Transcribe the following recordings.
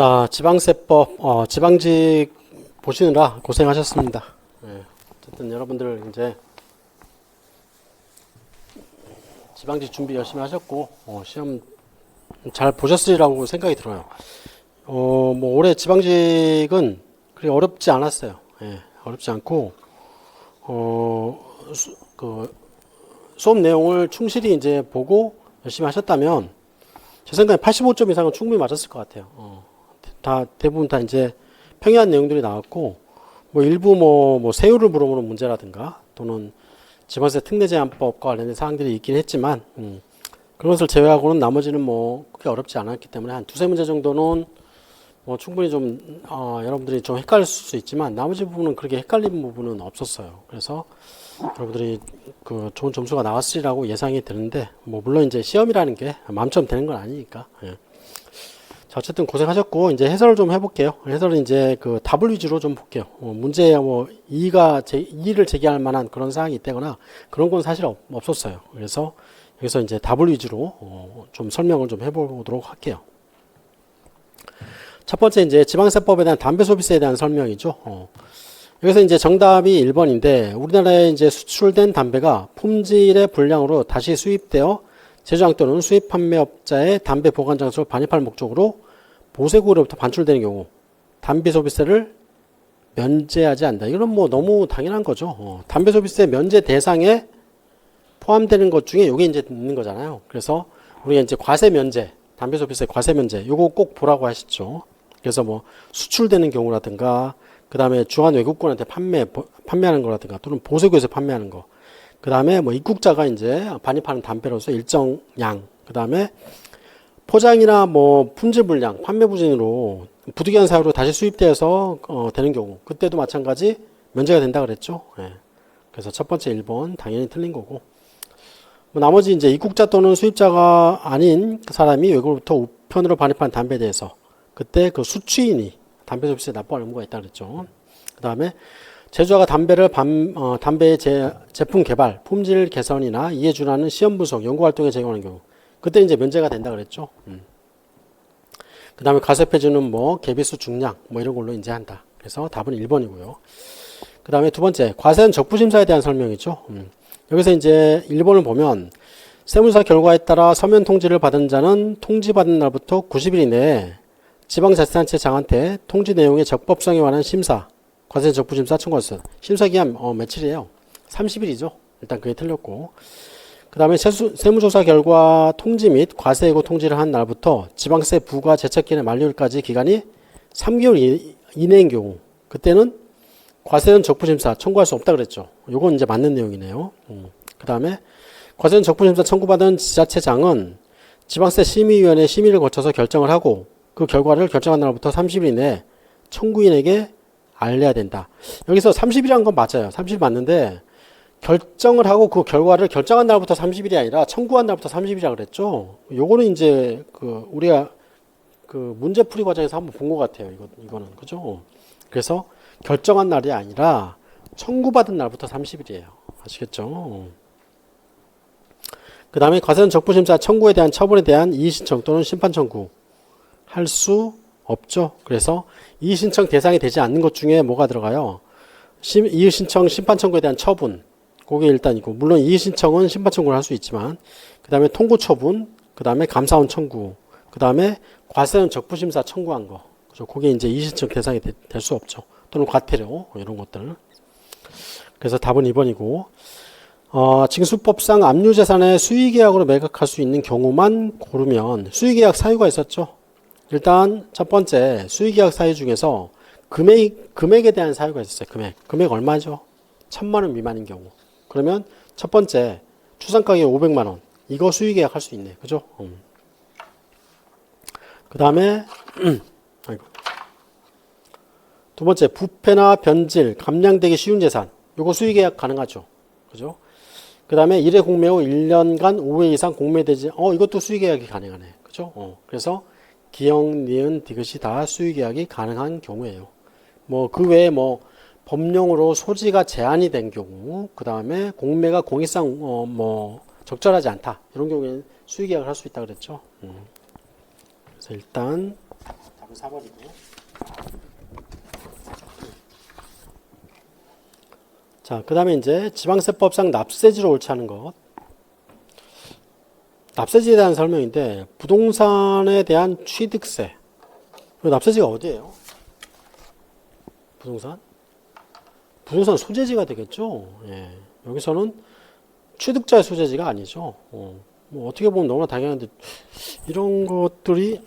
자, 지방세법, 지방직 보시느라 고생하셨습니다. 예, 어쨌든 여러분들 이제 지방직 준비 열심히 하셨고, 시험 잘 보셨으리라고 생각이 들어요. 뭐 올해 지방직은 그리 어렵지 않았어요. 예, 어렵지 않고, 수업 내용을 충실히 이제 보고 열심히 하셨다면, 제 생각에 85점 이상은 충분히 맞았을 것 같아요. 대부분 다 이제 평이한 내용들이 나왔고, 뭐 일부 뭐 세율을 물어보는 문제라든가, 또는 지방세 특례 제한법과 관련된 사항들이 있긴 했지만, 그런 것을 제외하고는 나머지는 뭐 크게 어렵지 않았기 때문에 한 두세 문제 정도는 뭐 충분히 좀, 여러분들이 좀 헷갈릴 수 있지만, 나머지 부분은 그렇게 헷갈린 부분은 없었어요. 그래서 여러분들이 그 좋은 점수가 나왔으리라고 예상이 되는데, 뭐 물론 이제 시험이라는 게 마음처럼 되는 건 아니니까. 예. 자, 어쨌든 고생하셨고, 이제 해설을 좀 해볼게요. 해설은 이제 그 답을 위주로 좀 볼게요. 문제에 뭐 이의를 제기할 만한 그런 사항이 있다거나 그런 건 사실 없었어요. 그래서 여기서 이제 답을 위주로 좀 설명을 좀 해보도록 할게요. 첫 번째 이제 지방세법에 대한 담배소비세에 대한 설명이죠. 여기서 이제 정답이 1번인데, 우리나라에 이제 수출된 담배가 품질의 불량으로 다시 수입되어 제조장 또는 수입 판매업자의 담배 보관 장소를 반입할 목적으로 보세국으로부터 반출되는 경우 담배 소비세를 면제하지 않는다. 이건 뭐 너무 당연한 거죠. 담배 소비세 면제 대상에 포함되는 것 중에 이게 이제 있는 거잖아요. 그래서 우리가 이제 과세 면제, 담배 소비세 과세 면제, 요거 꼭 보라고 하시죠. 그래서 뭐 수출되는 경우라든가, 그 다음에 주한 외국권한테 판매하는 거라든가, 또는 보세국에서 판매하는 거. 그 다음에 뭐 입국자가 이제 반입하는 담배로서 일정 양, 그 다음에 포장이나 뭐 품질 불량, 판매 부진으로 부득이한 사유로 다시 수입되어서 되는 경우, 그때도 마찬가지 면제가 된다 그랬죠. 예. 그래서 첫 번째 1번 당연히 틀린 거고, 뭐 나머지 이제 입국자 또는 수입자가 아닌 사람이 외국으로부터 우편으로 반입한 담배에 대해서 그때 그 수취인이 담배 소비세 납부할 의무가 있다 그랬죠. 그 다음에 제조자가 담배의 제품 개발, 품질 개선이나 이에 준하는 시험 분석, 연구 활동에 제공하는 경우, 그때 이제 면제가 된다 그랬죠. 그 다음에 과세 폐지는 뭐 개비수 중량 뭐 이런 걸로 이제 한다. 그래서 답은 1번이고요. 그 다음에 두 번째, 과세는 적부심사에 대한 설명이죠. 여기서 이제 1번을 보면 세무사 결과에 따라 서면 통지를 받은 자는 통지받은 날부터 90일 이내에 지방자치단체 장한테 통지 내용의 적법성에 관한 심사, 과세 적부심사 청구했어요. 심사기한 며칠이에요? 30일이죠. 일단 그게 틀렸고, 그 다음에 세무조사 결과 통지 및 과세 예고 통지를 한 날부터 지방세 부과 제척기간의 만료일까지 기간이 3개월 이내인 경우, 그때는 과세는 적부심사 청구할 수 없다 그랬죠. 요건 이제 맞는 내용이네요. 그 다음에 과세는 적부심사 청구받은 지자체장은 지방세 심의위원회 심의를 거쳐서 결정을 하고, 그 결과를 결정한 날부터 30일 이내에 청구인에게 알려야 된다. 여기서 30일이라는 건 맞아요. 30일 맞는데, 결정을 하고 그 결과를 결정한 날부터 30일이 아니라 청구한 날부터 30일이라 그랬죠. 요거는 이제 우리가 문제풀이 과정에서 한번 본 것 같아요. 이거는 그죠? 그래서 결정한 날이 아니라 청구받은 날부터 30일이에요. 아시겠죠? 그 다음에 과세는 적부심사 청구에 대한 처분에 대한 이의신청 또는 심판 청구 할 수 없죠. 그래서 이의신청 대상이 되지 않는 것 중에 뭐가 들어가요? 이의신청 심판 청구에 대한 처분, 그게 일단이고, 물론 이의신청은 심판 청구를 할 수 있지만, 그 다음에 통고 처분, 그 다음에 감사원 청구, 그 다음에 과세는 적부심사 청구한 거, 그죠? 그게 이제 이의신청 대상이 될 수 없죠. 또는 과태료 이런 것들. 그래서 답은 2번이고, 징수법상 압류재산의 수의계약으로 매각할 수 있는 경우만 고르면 수의계약 사유가 있었죠. 일단 첫 번째 수의계약 사유 중에서 금액에 대한 사유가 있었어요. 금액 얼마죠? 1,000만 원 미만인 경우. 그러면 첫 번째 추산가격 500만 원 이거 수의계약 할 수 있네. 그죠? 그 다음에 두 번째 부패나 변질, 감량되기 쉬운 재산 이거 수의계약 가능하죠. 그죠? 그 다음에 1회 공매 후 1년간 5회 이상 공매되지 이것도 수의계약이 가능하네. 그죠? 그래서 기역, 니은, 디귿이 다 수의계약이 가능한 경우예요. 뭐 그 외에 뭐 법령으로 소지가 제한이 된 경우, 그 다음에 공매가 공익상 뭐 적절하지 않다 이런 경우에는 수의계약을 할 수 있다 그랬죠. 그래서 일단 답은 4번이고. 자, 그 다음에 이제 지방세법상 납세지로 옳지 않은 것. 납세지에 대한 설명인데, 부동산에 대한 취득세. 납세지가 어디예요? 부동산? 부동산 소재지가 되겠죠? 예. 여기서는 취득자의 소재지가 아니죠. 뭐 어떻게 보면 너무나 당연한데, 이런 것들이,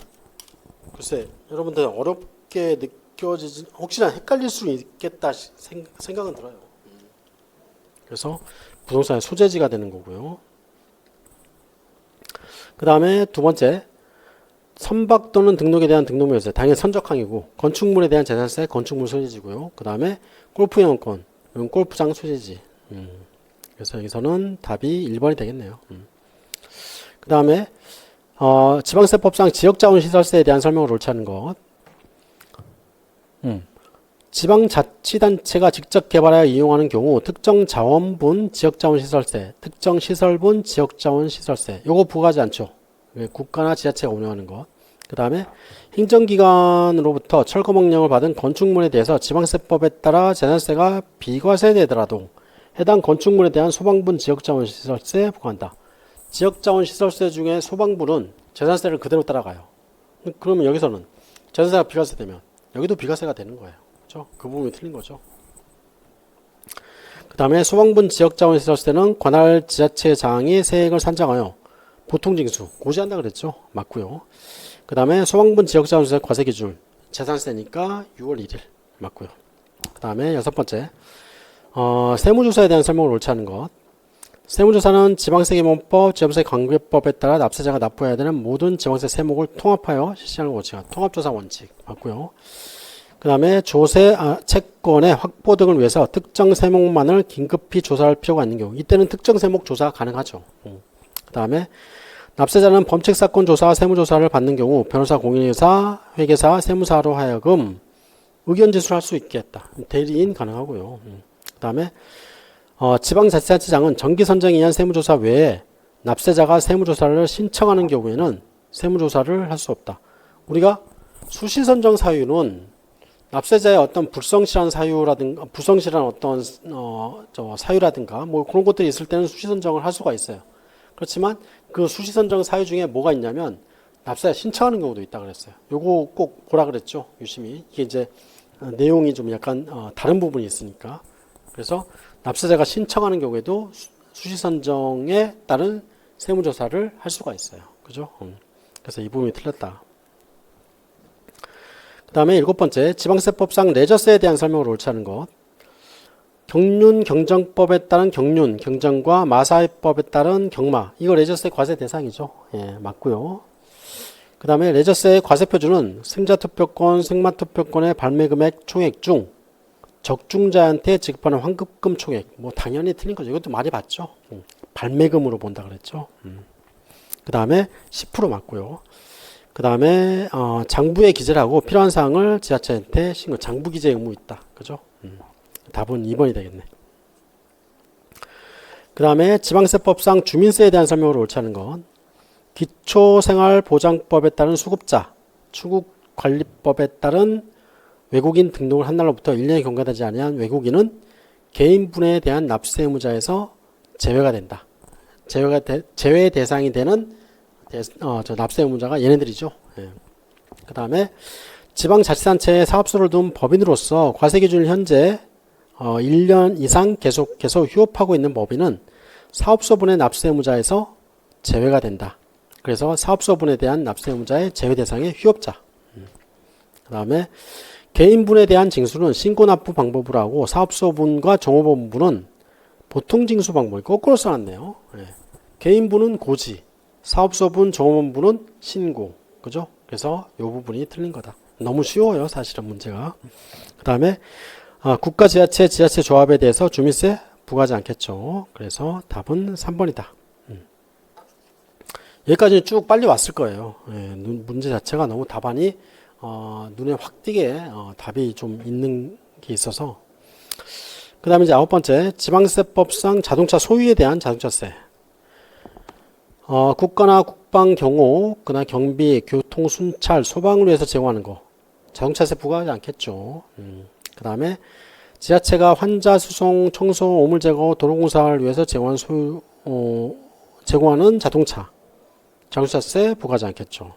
글쎄, 여러분들 어렵게 느껴지지, 혹시나 헷갈릴 수 있겠다 생각은 들어요. 그래서 부동산의 소재지가 되는 거고요. 그 다음에 두 번째, 선박 또는 등록에 대한 등록물세, 당연히 선적항이고, 건축물에 대한 재산세, 건축물 소재지고요. 그 다음에 골프 이용권, 골프장 소재지. 그래서 여기서는 답이 1번이 되겠네요. 그 다음에 지방세법상 지역자원시설세에 대한 설명을 옳지 않은 것. 지방자치단체가 직접 개발하여 이용하는 경우 특정 자원분 지역자원시설세, 특정 시설분 지역자원시설세, 요거 부과하지 않죠. 국가나 지자체가 운영하는 것. 그 다음에 행정기관으로부터 철거명령을 받은 건축물에 대해서 지방세법에 따라 재산세가 비과세되더라도 해당 건축물에 대한 소방분 지역자원시설세 부과한다. 지역자원시설세 중에 소방분은 재산세를 그대로 따라가요. 그러면 여기서는 재산세가 비과세되면 여기도 비과세가 되는 거예요. 그렇죠? 그 부분이 틀린 거죠. 그 다음에 소방분 지역자원시설세는 관할 지자체장이 세액을 산정하여 보통징수 고지한다 그랬죠. 맞고요. 그 다음에 소방분 지역자원시설 과세기준 재산세니까 6월 1일 맞고요. 그 다음에 여섯 번째, 세무조사에 대한 설명을 옳지 않은 것. 세무조사는 지방세계명법, 지역세관계법에 따라 납세자가 납부해야 되는 모든 지방세 세목을 통합하여 실시하는 원칙, 통합조사 원칙 맞고요. 그 다음에 조세 채권의 확보 등을 위해서 특정 세목만을 긴급히 조사할 필요가 있는 경우, 이때는 특정 세목 조사가 가능하죠. 그 다음에 납세자는 범칙사건 조사와 세무조사를 받는 경우 변호사, 공인회사, 회계사, 세무사로 하여금 의견 제출할 수 있게 했다. 대리인 가능하고요. 그 다음에 지방자치단체장은 정기선정에 의한 세무조사 외에 납세자가 세무조사를 신청하는 경우에는 세무조사를 할 수 없다. 우리가 수시선정 사유는 납세자의 어떤 불성실한 사유라든가 불성실한 어떤 사유라든가 뭐 그런 것들이 있을 때는 수시선정을 할 수가 있어요. 그렇지만 그 수시선정 사유 중에 뭐가 있냐면 납세자 신청하는 경우도 있다 그랬어요. 요거 꼭 보라 그랬죠. 유심히. 이게 이제 내용이 좀 약간 다른 부분이 있으니까. 그래서 납세자가 신청하는 경우에도 수시선정에 따른 세무조사를 할 수가 있어요. 그죠? 그래서 이 부분이 틀렸다. 그 다음에 일곱 번째, 지방세법상 레저세에 대한 설명을 옳지 않은 것. 경륜경정법에 따른 경륜, 경정과 마사회법에 따른 경마. 이거 레저세 과세 대상이죠. 예, 맞고요. 그 다음에 레저세의 과세표준은 승자투표권, 승마투표권의 발매금액 총액 중 적중자한테 지급하는 환급금 총액. 뭐 당연히 틀린 거죠. 이것도 많이 봤죠. 발매금으로 본다 그랬죠. 그 다음에 10% 맞고요. 그 다음에 장부에 기재를 하고 필요한 사항을 지자체한테 신고. 장부 기재 의무 있다. 그죠? 답은 2번이 되겠네. 그 다음에 지방세법상 주민세에 대한 설명을 옳지 않은 건 기초생활보장법에 따른 수급자, 출국관리법에 따른 외국인 등록을 한 날로부터 1년이 경과되지 아니한 외국인은 개인분에 대한 납세 의무자에서 제외가 된다. 제외 대상이 되는 납세 의무자가 얘네들이죠. 예. 그 다음에 지방자치단체에 사업소를 둔 법인으로서 과세기준을 현재 1년 이상 계속해서 휴업하고 있는 법인은 사업소분의 납세 의무자에서 제외가 된다. 그래서 사업소분에 대한 납세 의무자의 제외 대상의 휴업자. 그 다음에 개인분에 대한 징수는 신고납부 방법으로 하고 사업소분과 종업원분은 보통징수 방법을 거꾸로 써놨네요. 예. 개인분은 고지, 사업소분, 종업원분은 신고. 그죠? 그래서 이 부분이 틀린 거다. 너무 쉬워요, 사실은 문제가. 그 다음에 국가 지자체, 지자체 조합에 대해서 주민세 부과하지 않겠죠. 그래서 답은 3번이다. 여기까지는 쭉 빨리 왔을 거예요. 예, 문제 자체가 너무 답안이 눈에 확 띄게 답이 좀 있는 게 있어서. 그 다음에 이제 아홉 번째, 지방세법상 자동차 소유에 대한 자동차세. 국가나 국방 경호, 그다음 경비, 교통, 순찰, 소방을 위해서 제공하는 거. 자동차세 부과하지 않겠죠. 그 다음에 지자체가 환자 수송, 청소, 오물 제거, 도로공사를 위해서 제공하는 자동차세 부과하지 않겠죠.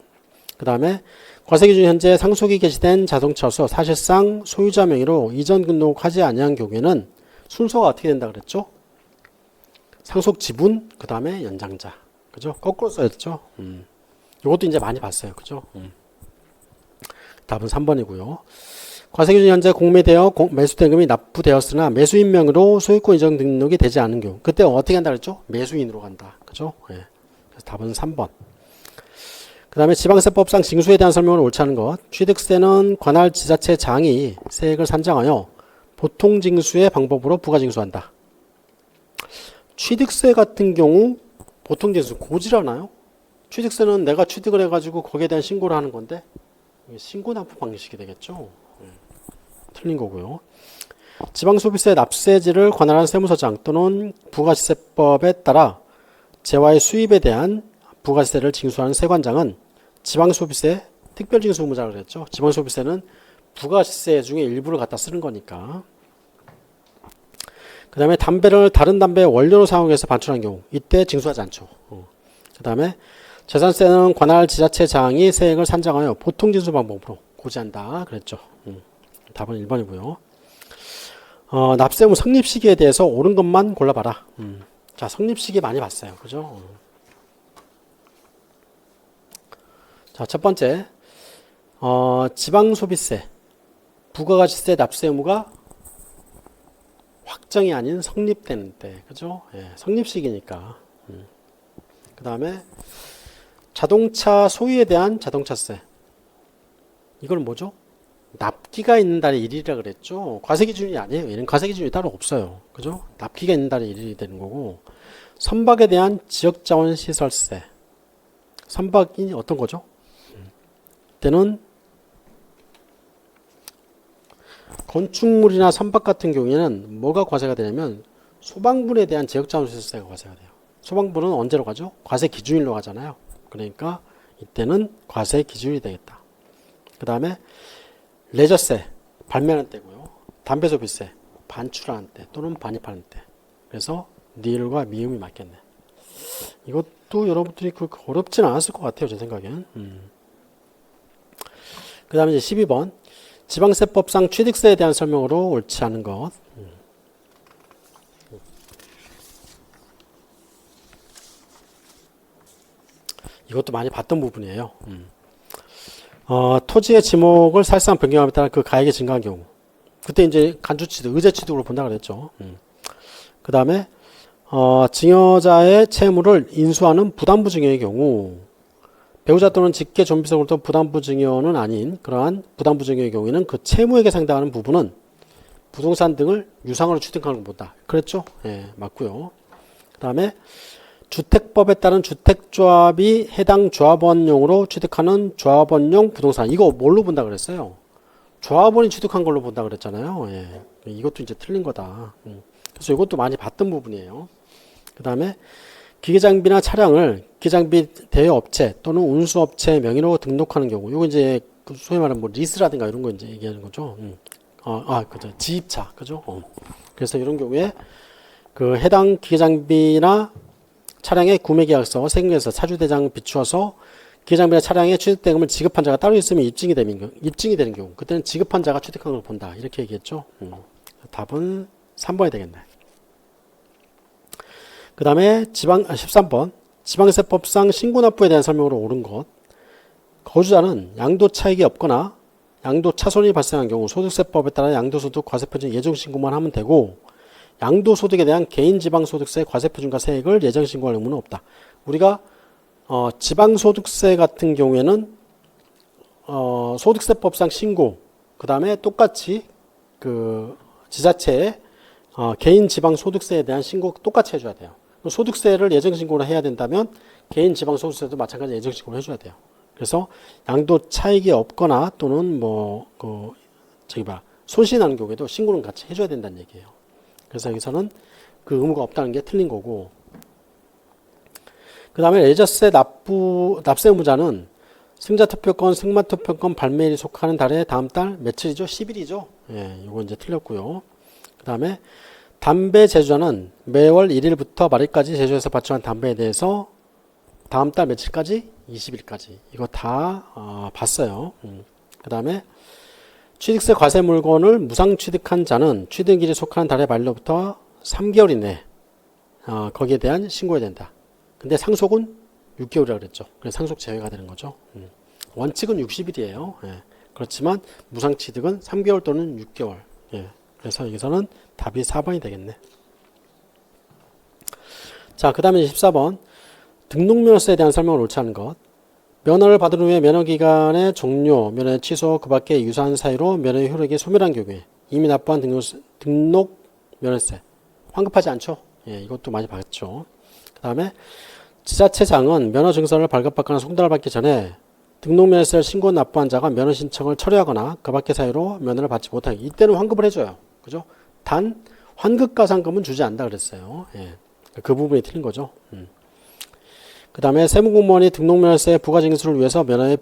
그 다음에 과세기준 현재 상속이 개시된 자동차로서 사실상 소유자 명의로 이전 등록하지 아니한 경우에는 순서가 어떻게 된다 그랬죠? 상속 지분, 그 다음에 연장자. 그죠? 거꾸로 써야 됐죠? 이것도 이제 많이 봤어요. 그죠? 답은 3번이고요. 과세기준 현재 공매되어 매수대금이 납부되었으나 매수인 명의로 소유권 이전 등록이 되지 않은 경우. 그때 어떻게 한다 그랬죠? 매수인으로 간다. 그죠? 예. 그래서 답은 3번. 그 다음에 지방세법상 징수에 대한 설명을 옳지 않은 것. 취득세는 관할 지자체 장이 세액을 산정하여 보통 징수의 방법으로 부가징수한다. 취득세 같은 경우 보통 징수 고지라나요? 취득세는 내가 취득을 해가지고 거기에 대한 신고를 하는 건데 신고납부 방식이 되겠죠. 틀린 거고요. 지방소비세 납세지를 관할한 세무서장 또는 부가시세법에 따라 재화의 수입에 대한 부가세를 징수하는 세관장은 지방소비세 특별징수 의무자라고 그랬죠. 지방소비세는 부가시세 중에 일부를 갖다 쓰는 거니까. 그 다음에 담배를 다른 담배의 원료로 사용해서 반출한 경우 이때 징수하지 않죠. 그 다음에 재산세는 관할 지자체장이 세액을 산정하여 보통 징수 방법으로 고지한다 그랬죠. 답은 1번이고요. 납세의무 성립 시기에 대해서 옳은 것만 골라봐라. 자, 성립 시기 많이 봤어요. 그죠? 자, 첫 번째, 지방소비세, 부가가치세 납세 의무가 확정이 아닌 성립되는 때, 그죠? 예, 성립 시기니까. 그 다음에 자동차 소유에 대한 자동차세. 이걸 뭐죠? 납기가 있는 달의 1일이라 그랬죠. 과세기준이 아니에요. 얘는 과세기준이 따로 없어요. 그죠? 납기가 있는 달의 1일이 되는 거고. 선박에 대한 지역자원시설세. 선박이 어떤 거죠? 때는 건축물이나 선박 같은 경우에는 뭐가 과세가 되냐면 소방분에 대한 지역자원시설세가 과세가 돼요. 소방분은 언제로 가죠? 과세기준일로 가잖아요. 그러니까 이때는 과세기준이 되겠다. 그 다음에 레저세, 발매하는 때고요. 담배소비세, 반출하는 때 또는 반입하는 때. 그래서 니을과 미음이 맞겠네. 이것도 여러분들이 그렇게 어렵진 않았을 것 같아요. 제 생각엔. 그 다음에 이제 12번. 지방세법상 취득세에 대한 설명으로 옳지 않은 것. 이것도 많이 봤던 부분이에요. 토지의 지목을 사실상 변경함에 따라 그 가액이 증가한 경우. 그때 이제 간주취득, 의제취득으로 본다 그랬죠. 그 다음에, 증여자의 채무를 인수하는 부담부 증여의 경우, 배우자 또는 직계 존비속으로부터 부담부 증여는 아닌 그러한 부담부 증여의 경우에는 그 채무액에 상당하는 부분은 부동산 등을 유상으로 취득하는 것보다. 그랬죠? 예, 맞고요. 그 다음에, 주택법에 따른 주택조합이 해당 조합원용으로 취득하는 조합원용 부동산. 이거 뭘로 본다 그랬어요? 조합원이 취득한 걸로 본다 그랬잖아요. 예. 이것도 이제 틀린 거다. 그래서 이것도 많이 봤던 부분이에요. 그 다음에 기계장비나 차량을 기계장비 대여업체 또는 운수업체 명의로 등록하는 경우. 이거 이제 소위 말하는 뭐 리스라든가 이런 거 이제 얘기하는 거죠. 그죠. 지입차. 그죠. 그래서 이런 경우에 그 해당 기계장비나 차량의 구매계약서, 세금계약서, 차주대장 비추어서 기계장비나 차량의 취득대금을 지급한 자가 따로 있으면 입증이 되는 경우 그때는 지급한 자가 취득한 걸 본다. 이렇게 얘기했죠. 답은 3번이 되겠네. 그 다음에 13번 지방세법상 신고납부에 대한 설명으로 옳은 것. 거주자는 양도차익이 없거나 양도차손이 발생한 경우 소득세법에 따라 양도소득 과세표준 예정신고만 하면 되고 양도소득에 대한 개인지방소득세 과세표준과 세액을 예정신고할 의무는 없다. 우리가 지방소득세 같은 경우에는 소득세법상 신고 그 다음에 똑같이 그 지자체의 개인지방소득세에 대한 신고 똑같이 해줘야 돼요. 소득세를 예정신고를 해야 된다면 개인지방소득세도 마찬가지 예정신고를 해줘야 돼요. 그래서 양도차익이 없거나 또는 손실이 나는 경우에도 신고는 같이 해줘야 된다는 얘기예요. 그래서 여기서는 그 의무가 없다는 게 틀린 거고. 그 다음에 레저세 납세 의무자는 승자투표권, 승마투표권 발매일이 속하는 달의 다음 달 며칠이죠? 10일이죠. 예, 이거 이제 틀렸고요. 그 다음에 담배 제조자는 매월 1일부터 말일까지 제조해서 발주한 담배에 대해서 다음 달 며칠까지? 20일까지. 이거 다 봤어요. 그 다음에 취득세 과세 물건을 무상 취득한 자는 취득일이 속하는 달의 말일로부터 3개월 이내 거기에 대한 신고해야 된다. 근데 상속은 6개월이라고 그랬죠. 그래서 상속 제외가 되는 거죠. 원칙은 60일이에요. 예. 그렇지만 무상 취득은 3개월 또는 6개월. 예. 그래서 여기서는 답이 4번이 되겠네. 자, 그 다음에 14번. 등록면허세에 대한 설명을 옳지 않은 것. 면허를 받은 후에 면허기간의 종료, 면허의 취소, 그 밖에 유사한 사유로 면허의 효력이 소멸한 경우에 이미 납부한 등록 면허세 환급하지 않죠. 예, 이것도 많이 봤죠. 그 다음에 지자체장은 면허 증서를 발급받거나 송달을 받기 전에 등록 면허세를 신고 납부한 자가 면허 신청을 철회하거나 그 밖의 사유로 면허를 받지 못하게 이때는 환급을 해줘요. 그죠? 단 환급가상금은 주지 않는다 그랬어요. 예, 그 부분이 틀린 거죠. 그 다음에 세무공무원이 등록면허세 부가징수를 위해서 면허의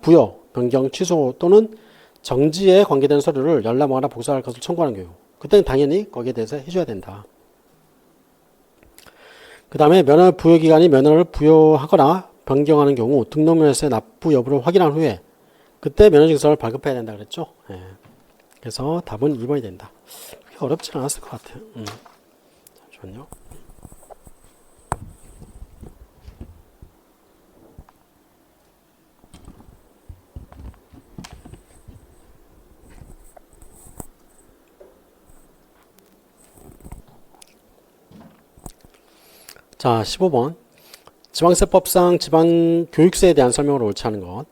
부여, 변경, 취소 또는 정지에 관계되는 서류를 열람하거나 복사할 것을 청구하는 경우 그때는 당연히 거기에 대해서 해줘야 된다. 그 다음에 면허 부여기간이 면허를 부여하거나 변경하는 경우 등록면허세 납부 여부를 확인한 후에 그때 면허증서를 발급해야 된다 그랬죠. 예. 그래서 답은 2번이 된다. 그렇게 어렵지는 않았을 것 같아요. 잠시만요. 자, 15번. 지방세법상 지방교육세에 대한 설명을 옳지 않은 것.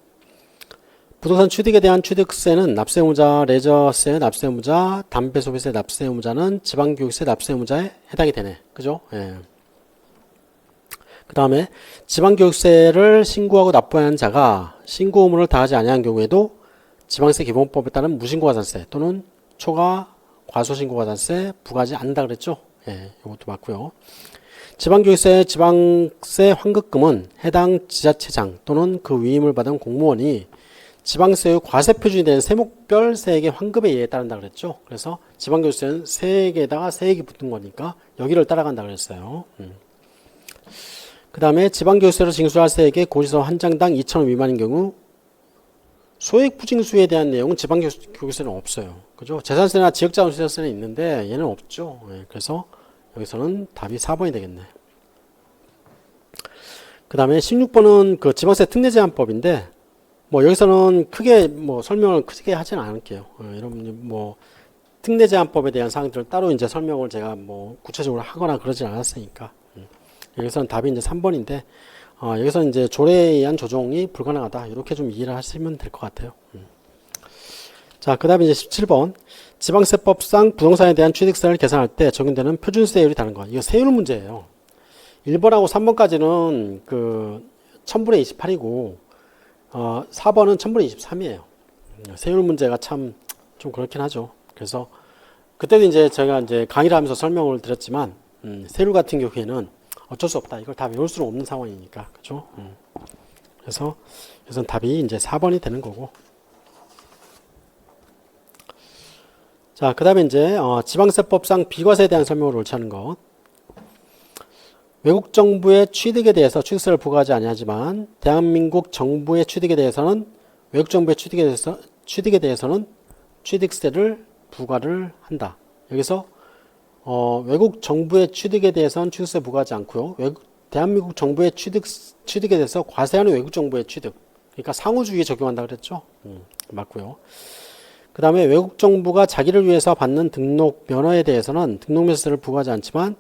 부동산 취득에 대한 취득세는 납세의무자, 레저세 납세의무자, 담배소비세 납세의무자는 지방교육세 납세의무자에 해당이 되네. 그죠? 예. 그 다음에 지방교육세를 신고하고 납부하는 자가 신고 의무를 다하지 아니한 경우에도 지방세 기본법에 따른 무신고가산세 또는 초과 과소신고가산세 부과하지 않는다 그랬죠? 예, 이것도 맞고요. 지방교육세, 지방세 환급금은 해당 지자체장 또는 그 위임을 받은 공무원이 지방세의 과세 표준이 되는 세목별 세액의 환급에 의해 따른다 그랬죠. 그래서 지방교육세는 세액에다가 세액이 붙은 거니까 여기를 따라간다 그랬어요. 그 다음에 지방교육세로 징수할 세액의 고지서 한 장당 2,000원 미만인 경우 소액 부징수에 대한 내용은 지방교육세는 없어요. 그죠? 재산세나 지역자원세는 있는데 얘는 없죠. 그래서 여기서는 답이 4번이 되겠네. 그 다음에 16번은 그 지방세 특례제한법인데, 뭐 여기서는 크게 뭐 설명을 크게 하지는 않을게요. 여러분 뭐 특례제한법에 대한 사항들을 따로 이제 설명을 제가 뭐 구체적으로 하거나 그러진 않았으니까. 여기서는 답이 이제 3번인데, 여기서는 이제 조례에 의한 조정이 불가능하다. 이렇게 좀 이해를 하시면 될 것 같아요. 자, 그 다음에 이제 17번. 지방세법상 부동산에 대한 취득세를 계산할 때 적용되는 표준세율이 다른 것. 이거 세율 문제예요. 1번하고 3번까지는 그 1000분의 28이고 4번은 1000분의 23이에요. 세율 문제가 참 좀 그렇긴 하죠. 그래서 그때도 이제 제가 이제 강의를 하면서 설명을 드렸지만 세율 같은 경우에는 어쩔 수 없다. 이걸 다 외울 수는 없는 상황이니까. 그죠? 그래서 여기서 답이 이제 4번이 되는 거고. 자, 그 다음에 이제 지방세법상 비과세에 대한 설명을 옳지 않은 것. 외국 정부의 취득에 대해서 취득세를 부과하지 아니하지만 대한민국 정부의 취득에 대해서는 외국 정부의 취득에 대해서는 취득세를 부과를 한다. 여기서 외국 정부의 취득에 대해서는 취득세 부과하지 않고요. 대한민국 정부의 취득에 대해서 과세하는 외국 정부의 취득. 그러니까 상호주의에 적용한다 그랬죠. 맞고요. 그 다음에 외국 정부가 자기를 위해서 받는 등록 면허에 대해서는 등록면허세를 부과하지 않지만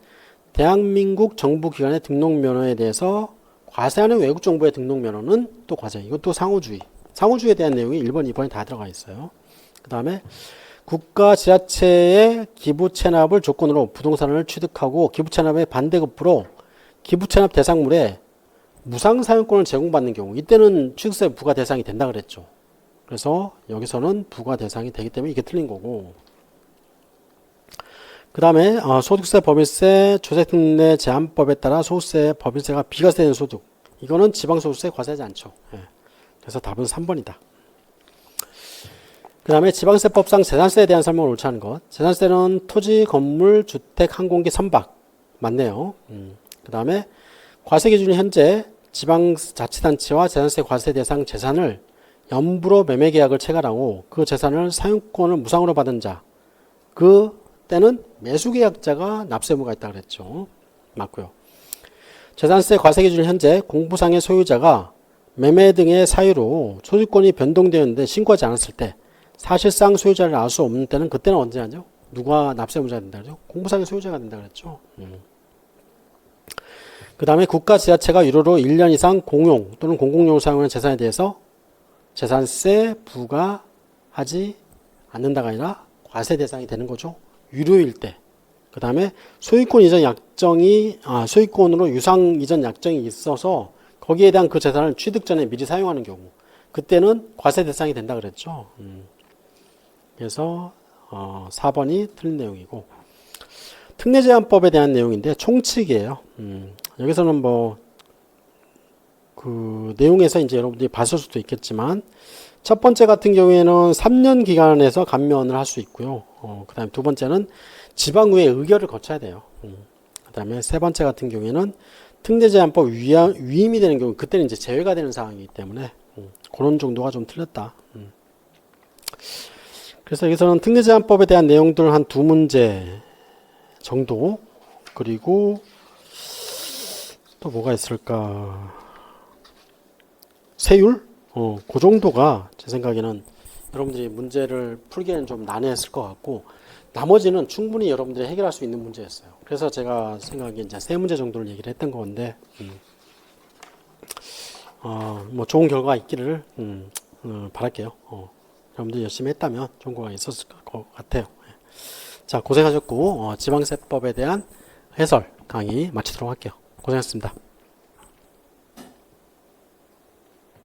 대한민국 정부 기관의 등록 면허에 대해서 과세하는 외국 정부의 등록 면허는 또 과세. 이것도 상호주의. 상호주의에 대한 내용이 1번, 2번이 다 들어가 있어요. 그 다음에 국가 지자체의 기부 체납을 조건으로 부동산을 취득하고 기부 체납의 반대급부로 기부 체납 대상물에 무상 사용권을 제공받는 경우 이때는 취득세 부과 대상이 된다 그랬죠. 그래서 여기서는 부과 대상이 되기 때문에 이게 틀린 거고. 그 다음에 소득세, 법인세, 조세특례 제한법에 따라 소득세, 법인세가 비과세된 소득. 이거는 지방소득세 과세하지 않죠. 예. 그래서 답은 3번이다. 그 다음에 지방세법상 재산세에 대한 설명을 옳지 않은 것. 재산세는 토지, 건물, 주택, 항공기, 선박. 맞네요. 그 다음에 과세 기준이 현재 지방자치단체와 재산세 과세 대상 재산을 연부로 매매계약을 체결하고 그 재산을 사용권을 무상으로 받은 자. 그 때는 매수계약자가 납세 의무가 있다고 그랬죠. 맞고요. 재산세 과세 기준 현재 공부상의 소유자가 매매 등의 사유로 소유권이 변동되었는데 신고하지 않았을 때 사실상 소유자를 알 수 없는 때는 그때는 언제 하죠? 누가 납세 의무자가 된다 그랬죠? 공부상의 소유자가 된다 그랬죠. 그 다음에 국가 지자체가 유료로 1년 이상 공용 또는 공공용으로 사용하는 재산에 대해서 재산세 부과하지 않는다가 아니라 과세 대상이 되는 거죠. 유료일 때. 그 다음에 소유권 이전 약정이, 소유권으로 유상 이전 약정이 있어서 거기에 대한 그 재산을 취득 전에 미리 사용하는 경우. 그때는 과세 대상이 된다 그랬죠. 그래서, 4번이 틀린 내용이고. 특례제한법에 대한 내용인데 총칙이에요. 여기서는 그 내용에서 이제 여러분들이 봤을 수도 있겠지만, 첫 번째 같은 경우에는 3년 기간에서 감면을 할 수 있고요. 그 다음에 두 번째는 지방의회 의결을 거쳐야 돼요. 그 다음에 세 번째 같은 경우에는 특례제한법 위임이 되는 경우, 그때는 이제 제외가 되는 상황이기 때문에, 그런 정도가 좀 틀렸다. 그래서 여기서는 특례제한법에 대한 내용들 한 두 문제 정도, 그리고 또 뭐가 있을까? 세율? 그 정도가 제 생각에는 여러분들이 문제를 풀기에는 좀 난해했을 것 같고, 나머지는 충분히 여러분들이 해결할 수 있는 문제였어요. 그래서 제가 생각에 이제 세 문제 정도를 얘기를 했던 건데, 뭐 좋은 결과가 있기를 바랄게요. 여러분들이 열심히 했다면 좋은 결과가 있었을 것 같아요. 자, 고생하셨고, 지방세법에 대한 해설 강의 마치도록 할게요. 고생하셨습니다.